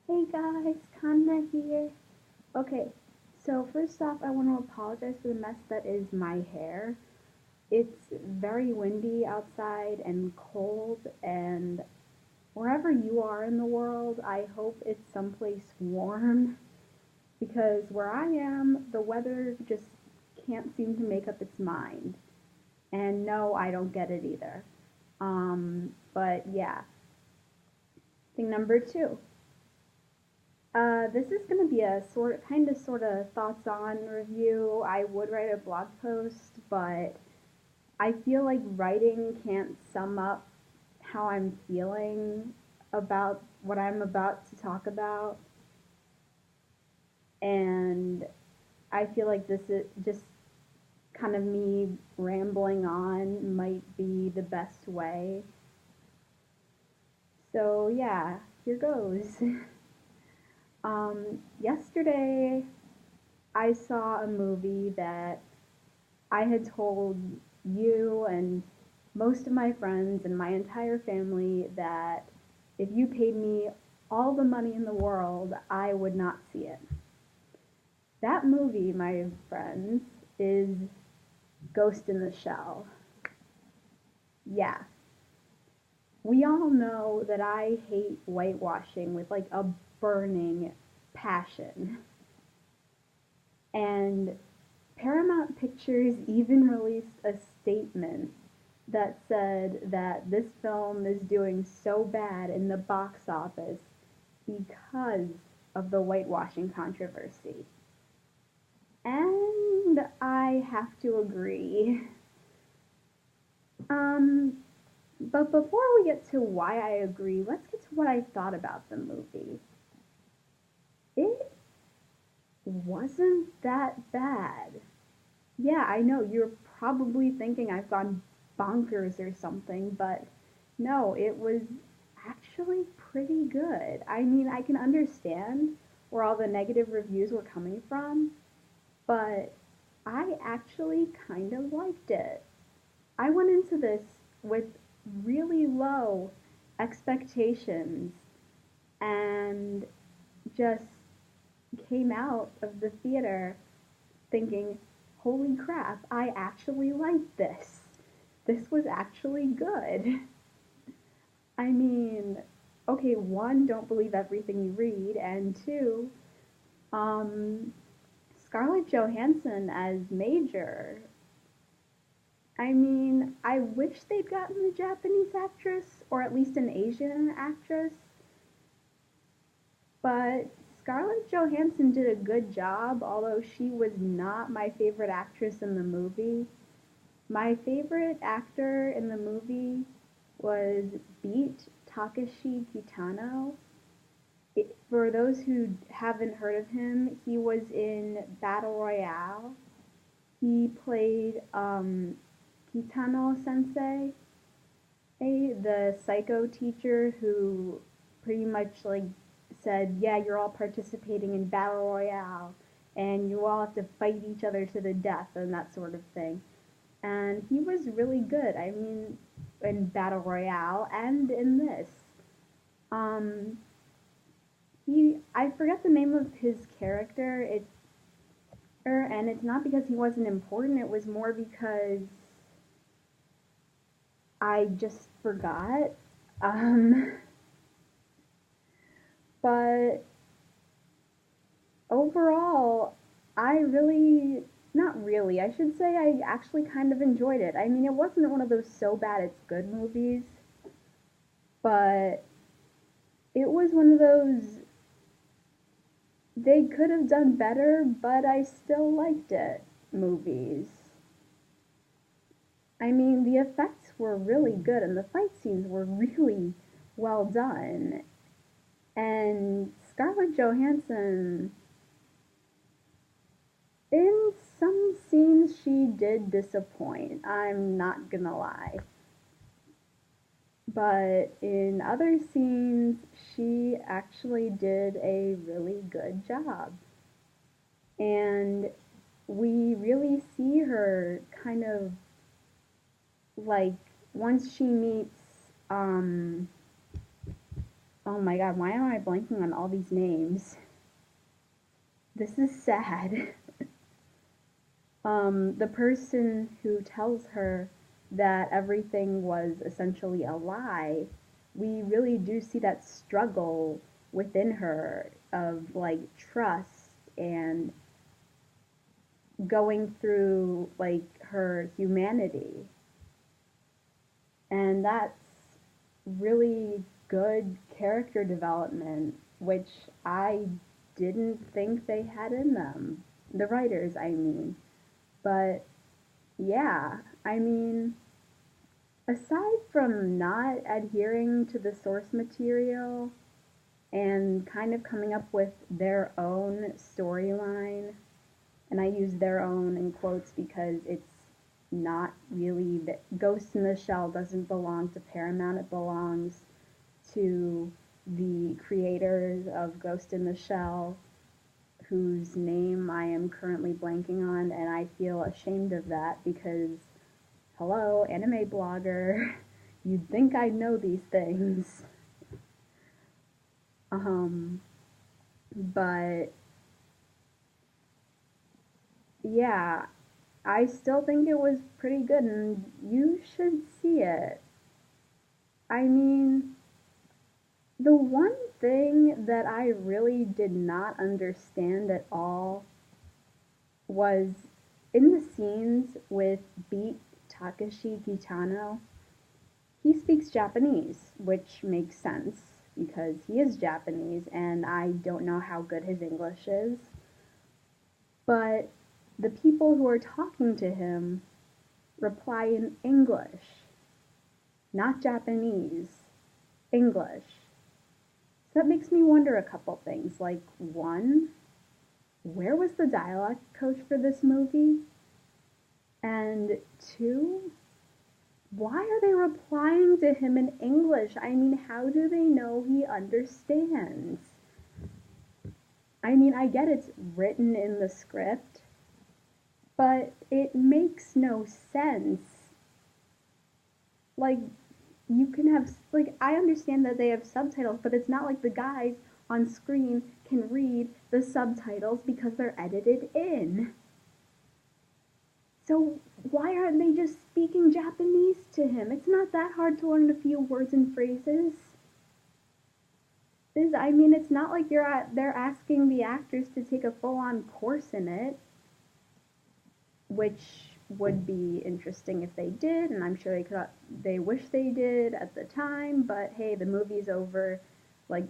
Hey guys, Kanna here. Okay, so first off, I want to apologize for the mess that is my hair. It's very windy outside and cold, and wherever you are in the world, I hope it's someplace warm because where I am, the weather just can't seem to make up its mind. And no, I don't get it either. But yeah, thing number two. This is going to be a sort of thoughts on review. I would write a blog post, but I feel like writing can't sum up how I'm feeling about what I'm about to talk about. And I feel like this is just kind of me rambling on might be the best way. So, yeah, here goes. Yesterday I saw a movie that I had told you and most of my friends and my entire family that if you paid me all the money in the world, I would not see it. That movie, my friends, is Ghost in the Shell. Yeah. We all know that I hate whitewashing with like a burning passion. And Paramount Pictures even released a statement that said that this film is doing so bad in the box office because of the whitewashing controversy. And I have to agree. Um, but before we get to why I agree, let's get to what I thought about the movie. It wasn't that bad. Yeah, I know you're probably thinking I've gone bonkers or something, but no, it was actually pretty good. I mean, I can understand where all the negative reviews were coming from, but I actually kind of liked it. I went into this with really low expectations and just came out of the theater thinking, holy crap, I actually like this. This was actually good. I mean, okay, one, don't believe everything you read, and two, um, Scarlett Johansson as Major. I mean, I wish they'd gotten a Japanese actress, or at least an Asian actress, but Scarlett Johansson did a good job, although she was not my favorite actress in the movie. My favorite actor in the movie was Beat Takashi Kitano. For those who haven't heard of him, he was in Battle Royale. He played Kitano Sensei, the psycho teacher who pretty much like said, "Yeah, you're all participating in Battle Royale, and you all have to fight each other to the death," and that sort of thing. And he was really good. I mean, in Battle Royale and in this. Um, I forget the name of his character. And it's not because he wasn't important. It was more because I just forgot. Um, but overall, I really, not really, I should say I actually kind of enjoyed it. I mean, it wasn't one of those so bad it's good movies, but it was one of those they could have done better, but I still liked it movies. I mean, the effects were really good and the fight scenes were really well done. And Scarlett Johansson, in some scenes, she did disappoint. I'm not gonna lie. But in other scenes, she actually did a really good job. And we really see her kind of like once she meets Oh my god, why am I blanking on all these names? This is sad. The person who tells her that everything was essentially a lie, we really do see that struggle within her of like trust and going through like her humanity. And that's really good character development, which I didn't think they had in them. The writers, I mean. But yeah, I mean, aside from not adhering to the source material and kind of coming up with their own storyline, and I use their own in quotes because it's not really that Ghost in the Shell doesn't belong to Paramount, it belongs to the creators of Ghost in the Shell, whose name I am currently blanking on, and I feel ashamed of that because, hello, anime blogger, you'd think I know these things. Um, but yeah, I still think it was pretty good, and you should see it. I mean, the one thing that I really did not understand at all was in the scenes with Beat Takashi Kitano. He speaks Japanese, which makes sense because he is Japanese and I don't know how good his English is. But the people who are talking to him reply in English, not Japanese, English. So that makes me wonder a couple things. Like, one, where was the dialogue coach for this movie? And two, why are they replying to him in English? I mean, how do they know he understands? I mean, I get it's written in the script, but it makes no sense. Like, you can have, like, I understand that they have subtitles, but it's not like the guys on screen can read the subtitles because they're edited in. So why aren't they just speaking Japanese to him? It's not that hard to learn a few words and phrases. I mean, it's not like they're asking the actors to take a full-on course in it, which would be interesting if they did, and I'm sure they wish they did at the time, but hey, the movie's over. Like,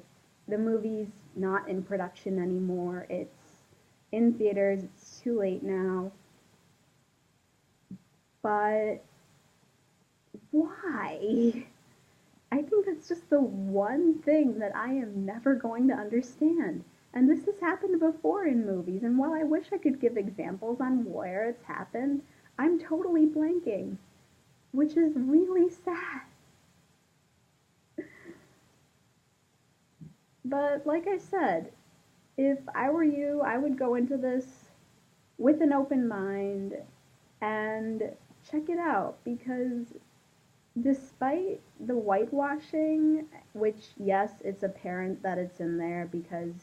the movie's not in production anymore. It's in theaters. It's too late now. But why? I think that's just the one thing that I am never going to understand. And this has happened before in movies, and while I wish I could give examples on where it's happened, I'm totally blanking, which is really sad. But like I said, if I were you, I would go into this with an open mind and check it out because despite the whitewashing, which yes, it's apparent that it's in there because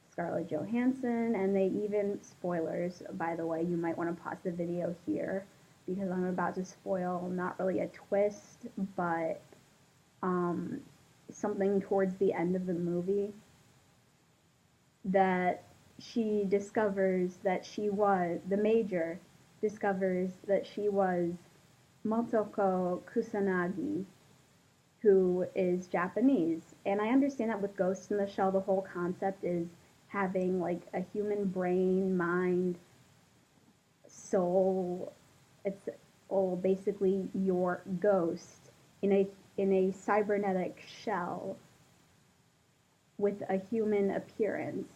Scarlett Johansson, and they even, spoilers, by the way, you might want to pause the video here because I'm about to spoil not really a twist, but um, something towards the end of the movie that she discovers that she was, the major discovers that she was Motoko Kusanagi, who is Japanese. And I understand that with Ghost in the Shell, the whole concept is having like a human brain, mind, soul. It's basically your ghost in a cybernetic shell with a human appearance.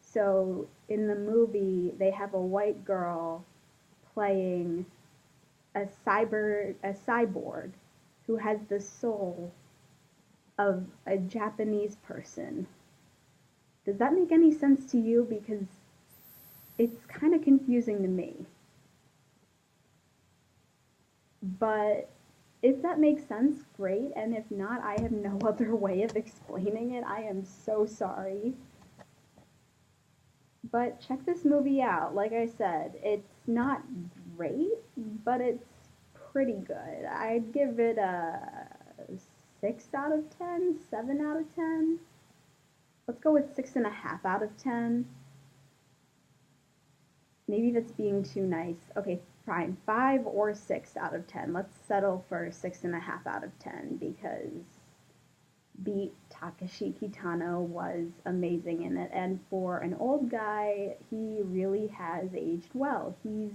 So in the movie, they have a white girl playing a cyborg who has the soul of a Japanese person. Does that make any sense to you? Because it's kind of confusing to me. But If that makes sense, great, and if not, I have no other way of explaining it. I am so sorry. But check this movie out. Like I said, it's not great, but it's pretty good. I'd give it a 6 out of 10, 7 out of 10. Let's go with 6.5 out of 10. Maybe that's being too nice. Okay, fine. 5 or 6 out of 10. Let's settle for 6.5 out of 10 because beat Takashi Kitano was amazing in it. And for an old guy, he really has aged well. He's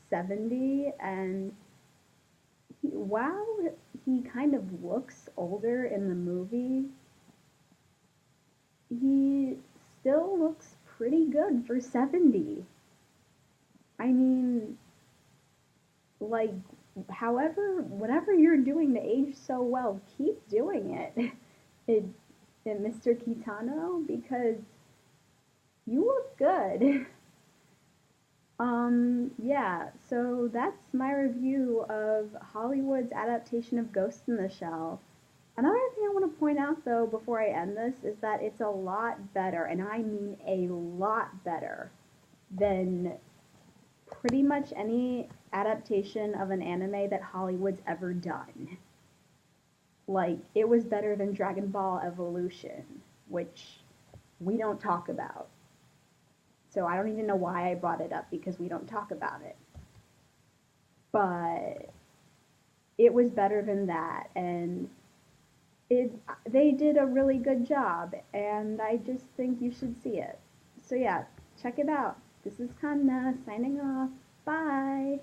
70, and while he kind of looks older in the movie, he still looks pretty good for 70. I mean, like, however, whatever you're doing to age so well, keep doing it. it, Mr. Kitano, because you look good. Yeah, so that's my review of Hollywood's adaptation of Ghost in the Shell. Another thing I want to point out, though, before I end this, is that it's a lot better, and I mean a lot better, than pretty much any adaptation of an anime that Hollywood's ever done. Like, it was better than Dragon Ball Evolution, which we don't talk about. So I don't even know why I brought it up because we don't talk about it. But it was better than that, and it they did a really good job, and I just think you should see it. So yeah, check it out. This is Kanna signing off. Bye.